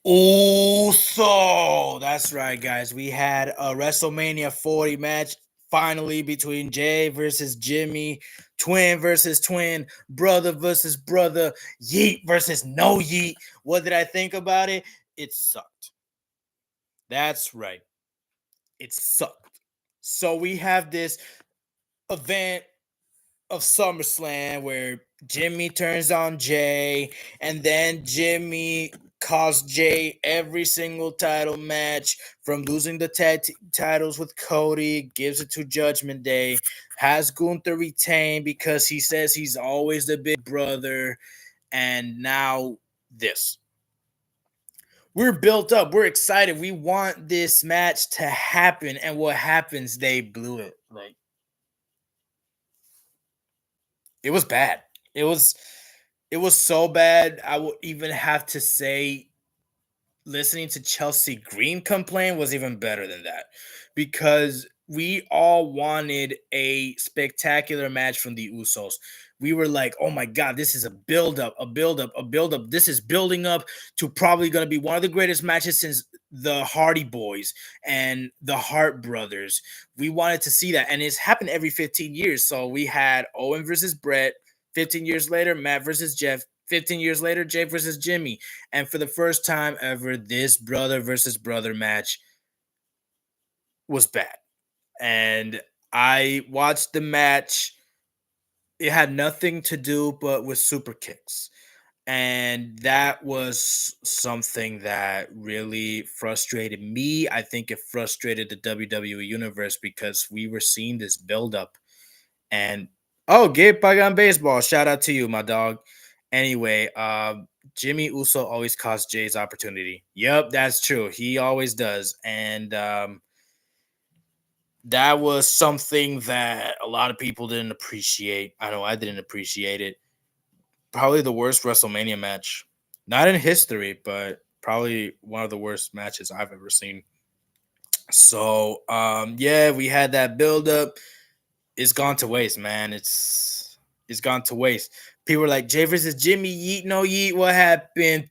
Also, that's right, guys. We had a WrestleMania 40 match finally between Jey versus Jimmy, twin versus twin, brother versus brother, yeet versus no yeet. What did I think about it? It sucked. That's right. It sucked. So we have this event of SummerSlam where Jimmy turns on Jey, and then Jimmy cost Jey every single title match from losing the titles with Cody, gives it to Judgment Day, has Gunther retain because he says he's always the big brother, and now this. We're built up. We're excited. We want this match to happen, and what happens? They blew it. Like, it was bad. It was so bad. I would even have to say listening to Chelsea Green complain was even better than that, because we all wanted a spectacular match from the Usos. We were like, oh my God, this is a build up, a build up, a build up. This is building up to probably going to be one of the greatest matches since the Hardy Boys and the Hart Brothers. We wanted to see that. And it's happened every 15 years. So we had Owen versus Brett. 15 years later, Matt versus Jeff. 15 years later, Jey versus Jimmy. And for the first time ever, this brother versus brother match was bad. And I watched the match. It had nothing to do but with super kicks. And that was something that really frustrated me. I think it frustrated the WWE universe because we were seeing this buildup. And oh, Gabe Pagan Baseball, shout out to you, my dog. Anyway, Jimmy Uso always costs Jay's opportunity. Yep, that's true. He always does. And that was something that a lot of people didn't appreciate. I know I didn't appreciate it. Probably the worst WrestleMania match. Not in history, but probably one of the worst matches I've ever seen. So, yeah, we had that build up. It's gone to waste, man. It's gone to waste. People were like, Jey versus Jimmy, yeet, no yeet. What happened?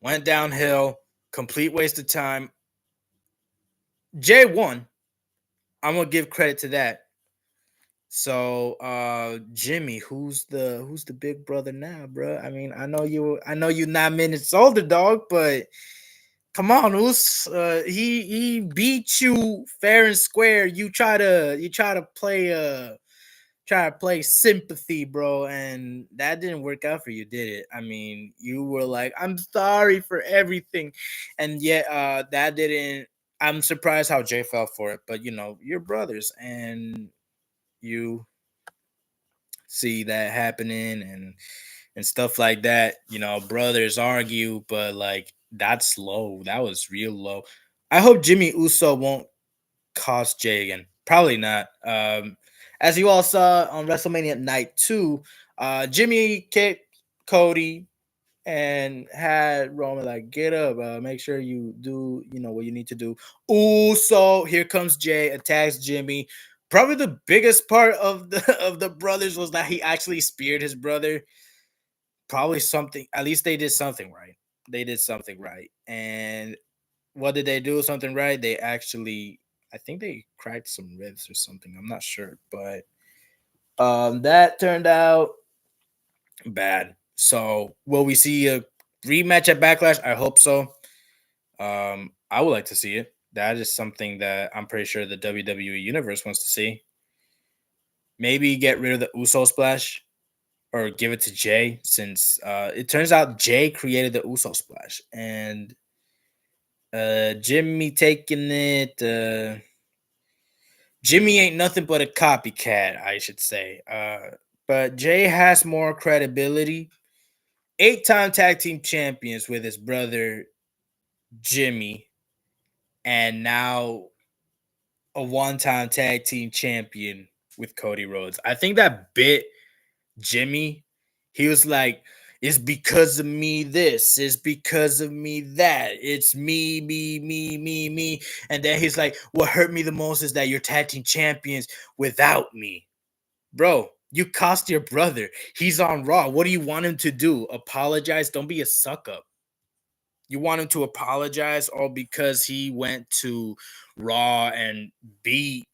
Went downhill. Complete waste of time. Jey won. I'm gonna give credit to that. So Jimmy, who's the big brother now, bro? I mean, I know you 9 minutes older, dog, but come on, Us. He beat you fair and square. You try to play sympathy, bro, and that didn't work out for you, did it? I mean, you were like, I'm sorry for everything, and yet that didn't. I'm surprised how Jay fell for it, but you're brothers, and you see that happening and stuff like that. Brothers argue, but like that's low. That was real low. I hope Jimmy Uso won't cost Jay again. Probably not. As you all saw on WrestleMania Night 2, Jimmy kicked Cody and had Roman like, get up, make sure you do, what you need to do. Ooh, so here comes Jay, attacks Jimmy. Probably the biggest part of the of the brothers was that he actually speared his brother. Probably something. At least they did something right. They did something right. And what did they do? Something right? They actually, I think they cracked some ribs or something. I'm not sure, but that turned out bad. So will we see a rematch at Backlash? I hope so. I would like to see it. That is something that I'm pretty sure the WWE universe wants to see. Maybe get rid of the Uso splash or give it to Jay, since it turns out Jay created the Uso splash, and Jimmy taking it. Jimmy ain't nothing but a copycat, I should say. But Jay has more credibility. 8-time tag team champions with his brother Jimmy, and now a one-time tag team champion with Cody Rhodes. I think that bit Jimmy, he was like, it's because of me this, it's because of me that, it's me. And then he's like, what hurt me the most is that you're tag team champions without me. Bro, you cost your brother. He's on Raw. What do you want him to do? Apologize? Don't be a suck up. You want him to apologize all because he went to Raw and beat.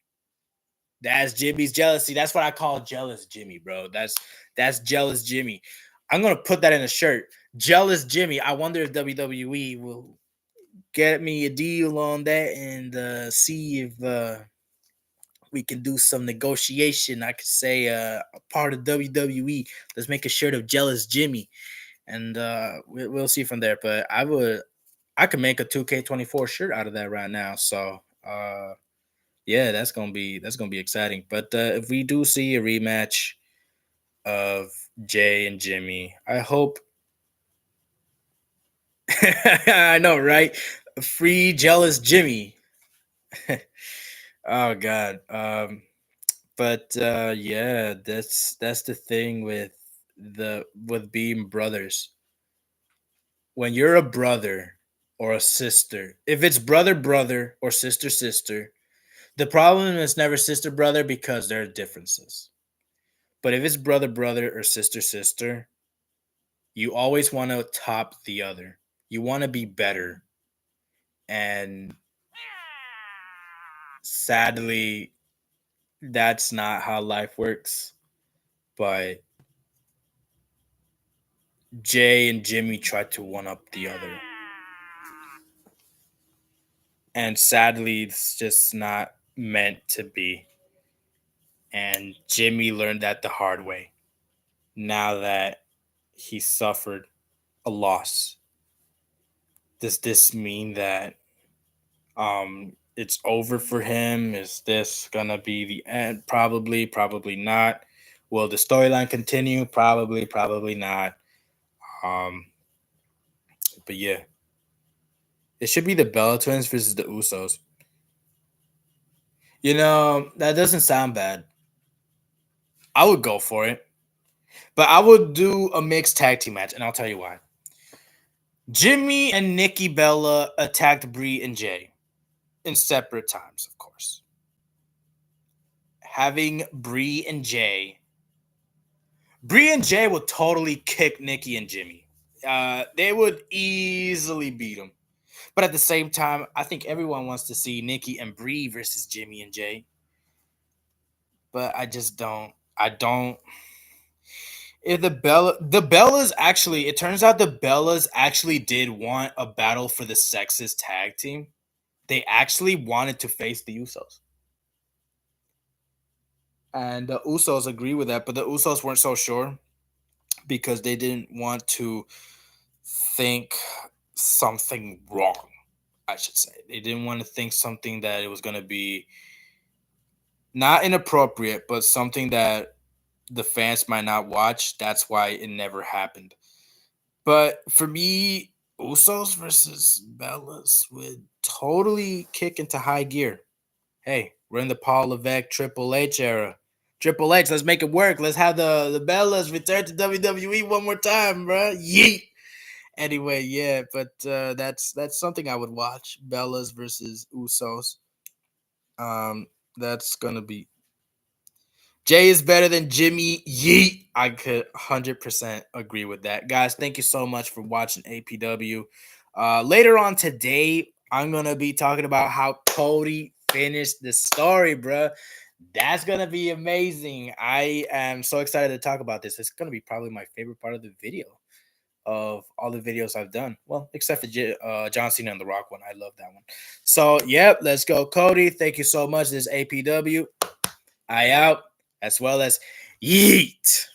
That's Jimmy's jealousy. That's what I call jealous Jimmy, bro. That's jealous Jimmy. I'm gonna put that in a shirt. Jealous Jimmy. I wonder if WWE will get me a deal on that and see if we can do some negotiation. I could say a part of WWE. Let's make a shirt of jealous Jimmy, and we'll see from there. But I could make a 2K24 shirt out of that right now. So yeah, that's gonna be exciting. But if we do see a rematch of Jey and Jimmy, I hope. I know, right? Free jealous Jimmy. Oh God. But yeah, that's the thing with being brothers. When you're a brother or a sister, if it's brother brother or sister sister, the problem is never sister brother because there are differences. But if it's brother brother or sister sister, you always want to top the other. You want to be better. And sadly, that's not how life works. But Jey and Jimmy tried to one up the other. And sadly, it's just not meant to be. And Jimmy learned that the hard way. Now that he suffered a loss, does this mean that it's over for him? Is this gonna be the end? Probably, probably not. Will the storyline continue? Probably, probably not. Um, but yeah, it should be the Bella Twins versus the Usos. That doesn't sound bad. I would go for it, but I would do a mixed tag team match, and I'll tell you why. Jimmy and Nikki Bella attacked Brie and Jey in separate times, of course. Having Brie and Jey would totally kick Nikki and Jimmy. They would easily beat them. But at the same time, I think everyone wants to see Nikki and Brie versus Jimmy and Jey. But I just don't. I don't. If the Bellas actually, it turns out the Bellas actually did want a battle for the sexist tag team. They actually wanted to face the Usos. And the Usos agree with that, but the Usos weren't so sure because they didn't want to think something wrong, I should say. They didn't want to think something that it was going to be not inappropriate, but something that the fans might not watch. That's why it never happened. But for me, Usos versus Bellas would totally kick into high gear. Hey, we're in the Paul Levesque Triple H era. Triple H, let's make it work. Let's have the Bellas return to WWE one more time, bro. Yeet. Anyway, yeah, but that's something I would watch. Bellas versus Usos. That's gonna be Jey is better than Jimmy. Yeet. I could 100% agree with that. Guys, thank you so much for watching APW. Later on today, I'm going to be talking about how Cody finished the story, bro. That's going to be amazing. I am so excited to talk about this. It's going to be probably my favorite part of the video of all the videos I've done. Well, except for John Cena and The Rock one. I love that one. So, yep, let's go, Cody. Thank you so much. This is APW. I out, as well as yeet.